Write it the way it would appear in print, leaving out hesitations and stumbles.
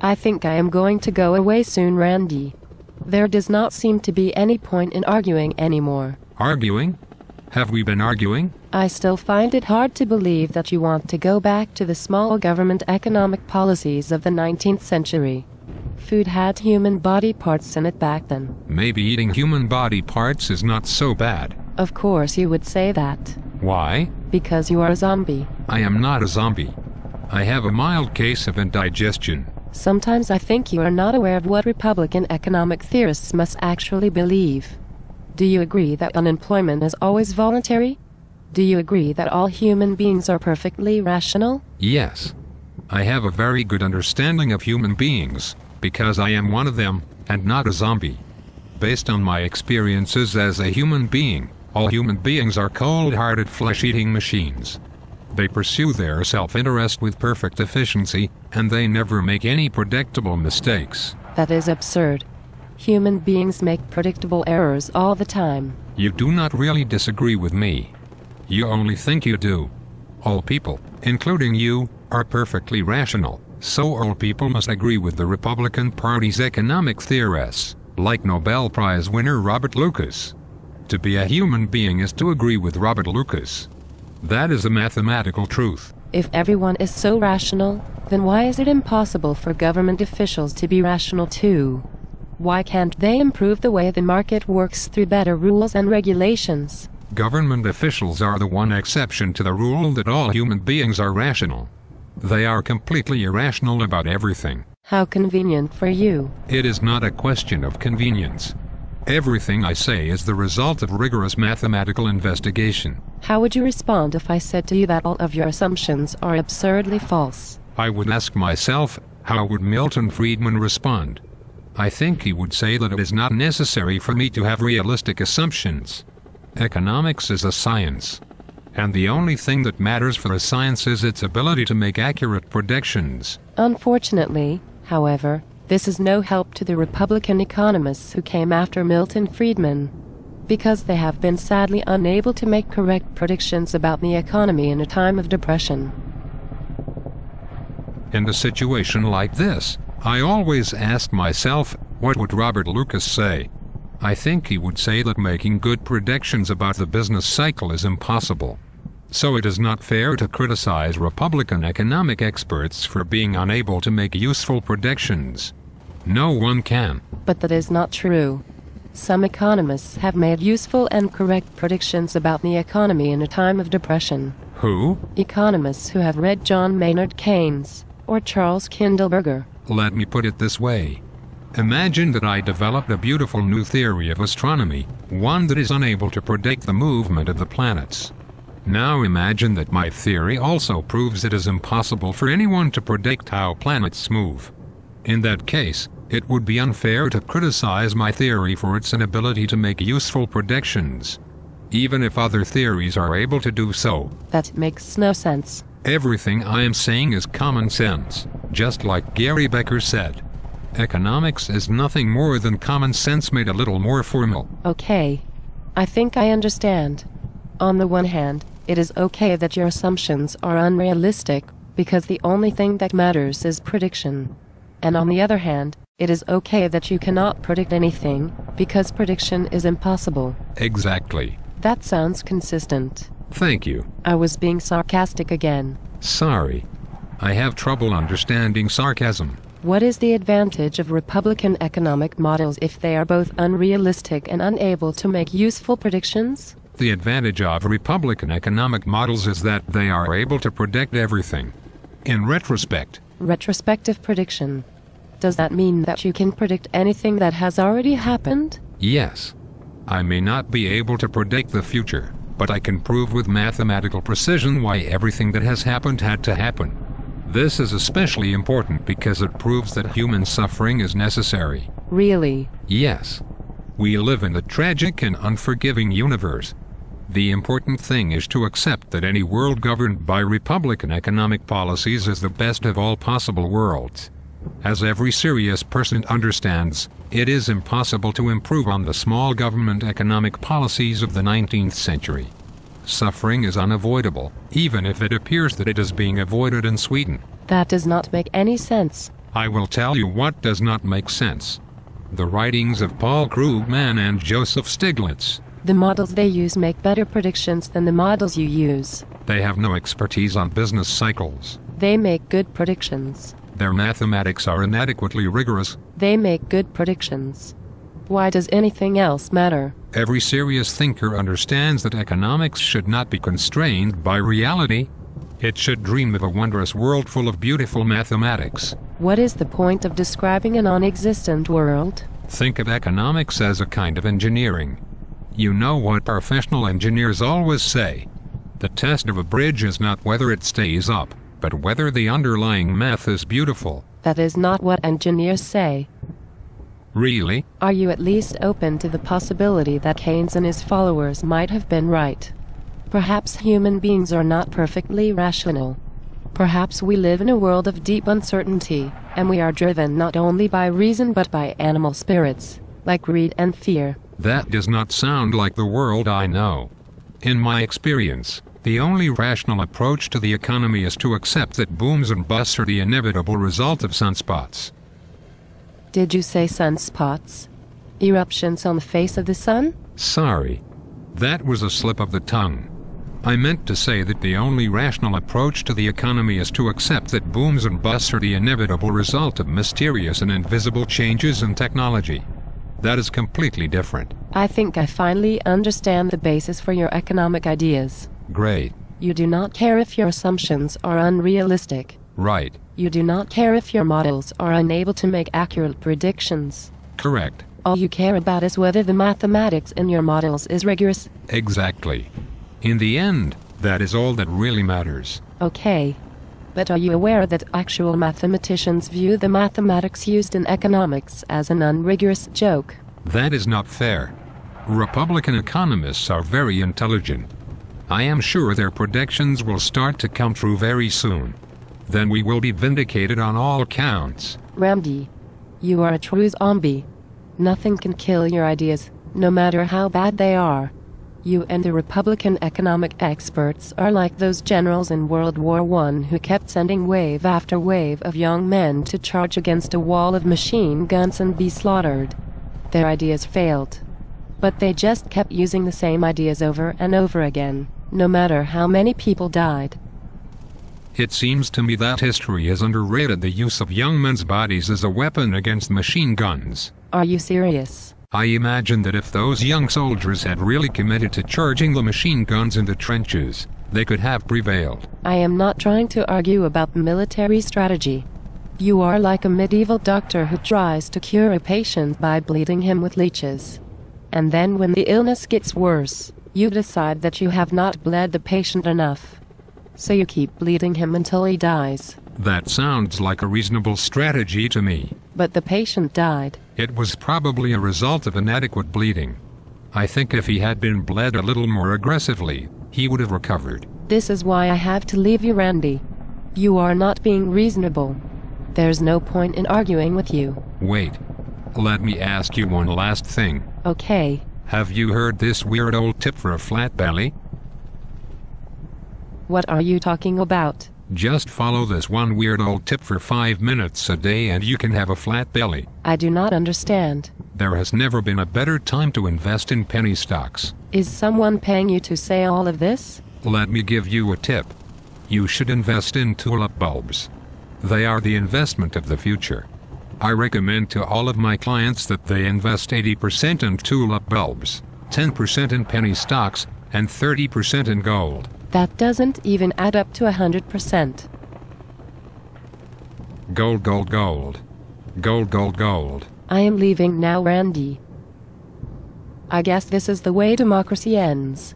I think I am going to go away soon, Randy. There does not seem to be any point in arguing anymore. Arguing? Have we been arguing? I still find it hard to believe that you want to go back to the small government economic policies of the 19th century. Food had human body parts in it back then. Maybe eating human body parts is not so bad. Of course you would say that. Why? Because you are a zombie. I am not a zombie. I have a mild case of indigestion. Sometimes I think you are not aware of what Republican economic theorists must actually believe. Do you agree that unemployment is always voluntary? Do you agree that all human beings are perfectly rational? Yes. I have a very good understanding of human beings, because I am one of them, and not a zombie. Based on my experiences as a human being, all human beings are cold-hearted flesh-eating machines. They pursue their self-interest with perfect efficiency, and they never make any predictable mistakes. That is absurd. Human beings make predictable errors all the time. You do not really disagree with me. You only think you do. All people, including you, are perfectly rational, so all people must agree with the Republican Party's economic theorists, like Nobel Prize winner Robert Lucas. To be a human being is to agree with Robert Lucas. That is a mathematical truth. If everyone is so rational, then why is it impossible for government officials to be rational too? Why can't they improve the way the market works through better rules and regulations? Government officials are the one exception to the rule that all human beings are rational. They are completely irrational about everything. How convenient for you. It is not a question of convenience. Everything I say is the result of rigorous mathematical investigation. How would you respond if I said to you that all of your assumptions are absurdly false? I would ask myself, how would Milton Friedman respond? I think he would say that it is not necessary for me to have realistic assumptions. Economics is a science. And the only thing that matters for a science is its ability to make accurate predictions. Unfortunately, however, this is no help to the Republican economists who came after Milton Friedman, because they have been sadly unable to make correct predictions about the economy in a time of depression. In a situation like this, I always ask myself, what would Robert Lucas say? I think he would say that making good predictions about the business cycle is impossible. So it is not fair to criticize Republican economic experts for being unable to make useful predictions. No one can. But that is not true. Some economists have made useful and correct predictions about the economy in a time of depression. Who? Economists who have read John Maynard Keynes or Charles Kindleberger. Let me put it this way. Imagine that I developed a beautiful new theory of astronomy, one that is unable to predict the movement of the planets. Now imagine that my theory also proves it is impossible for anyone to predict how planets move. In that case, it would be unfair to criticize my theory for its inability to make useful predictions, even if other theories are able to do so. That makes no sense. Everything I am saying is common sense, just like Gary Becker said. Economics is nothing more than common sense made a little more formal. Okay. I think I understand. On the one hand, it is okay that your assumptions are unrealistic, because the only thing that matters is prediction. And on the other hand, it is okay that you cannot predict anything, because prediction is impossible. Exactly. That sounds consistent. Thank you. I was being sarcastic again. Sorry. I have trouble understanding sarcasm. What is the advantage of Republican economic models if they are both unrealistic and unable to make useful predictions? The advantage of Republican economic models is that they are able to predict everything. In retrospect. Retrospective prediction. Does that mean that you can predict anything that has already happened? Yes. I may not be able to predict the future, but I can prove with mathematical precision why everything that has happened had to happen. This is especially important because it proves that human suffering is necessary. Really? Yes. We live in a tragic and unforgiving universe. The important thing is to accept that any world governed by Republican economic policies is the best of all possible worlds. As every serious person understands, it is impossible to improve on the small government economic policies of the 19th century. Suffering is unavoidable, even if it appears that it is being avoided in Sweden. That does not make any sense. I will tell you what does not make sense. The writings of Paul Krugman and Joseph Stiglitz. The models they use make better predictions than the models you use. They have no expertise on business cycles. They make good predictions. Their mathematics are inadequately rigorous. They make good predictions. Why does anything else matter? Every serious thinker understands that economics should not be constrained by reality. It should dream of a wondrous world full of beautiful mathematics. What is the point of describing a non-existent world? Think of economics as a kind of engineering. You know what professional engineers always say. The test of a bridge is not whether it stays up, but whether the underlying math is beautiful. That is not what engineers say. Really? Are you at least open to the possibility that Keynes and his followers might have been right? Perhaps human beings are not perfectly rational. Perhaps we live in a world of deep uncertainty, and we are driven not only by reason but by animal spirits, like greed and fear. That does not sound like the world I know. In my experience, the only rational approach to the economy is to accept that booms and busts are the inevitable result of sunspots. Did you say sunspots? Eruptions on the face of the sun? Sorry. That was a slip of the tongue. I meant to say that the only rational approach to the economy is to accept that booms and busts are the inevitable result of mysterious and invisible changes in technology. That is completely different. I think I finally understand the basis for your economic ideas. Great. You do not care if your assumptions are unrealistic. Right. You do not care if your models are unable to make accurate predictions. Correct. All you care about is whether the mathematics in your models is rigorous. Exactly. In the end, that is all that really matters. Okay. But are you aware that actual mathematicians view the mathematics used in economics as an unrigorous joke? That is not fair. Republican economists are very intelligent. I am sure their predictions will start to come true very soon. Then we will be vindicated on all counts. Randy, you are a true zombie. Nothing can kill your ideas, no matter how bad they are. You and the Republican economic experts are like those generals in World War I who kept sending wave after wave of young men to charge against a wall of machine guns and be slaughtered. Their ideas failed. But they just kept using the same ideas over and over again, no matter how many people died. It seems to me that history has underrated the use of young men's bodies as a weapon against machine guns. Are you serious? I imagine that if those young soldiers had really committed to charging the machine guns in the trenches, they could have prevailed. I am not trying to argue about military strategy. You are like a medieval doctor who tries to cure a patient by bleeding him with leeches. And then when the illness gets worse, you decide that you have not bled the patient enough. So you keep bleeding him until he dies. That sounds like a reasonable strategy to me. But the patient died. It was probably a result of inadequate bleeding. I think if he had been bled a little more aggressively, he would have recovered. This is why I have to leave you, Randy. You are not being reasonable. There's no point in arguing with you. Wait. Let me ask you one last thing. Okay. Have you heard this weird old tip for a flat belly? What are you talking about? Just follow this one weird old tip for 5 minutes a day and you can have a flat belly. I do not understand. There has never been a better time to invest in penny stocks. Is someone paying you to say all of this? Let me give you a tip. You should invest in tulip bulbs. They are the investment of the future. I recommend to all of my clients that they invest 80% in tulip bulbs, 10% in penny stocks, and 30% in gold. That doesn't even add up to 100%. Gold, gold, gold. Gold, gold, gold. I am leaving now, Randy. I guess this is the way democracy ends.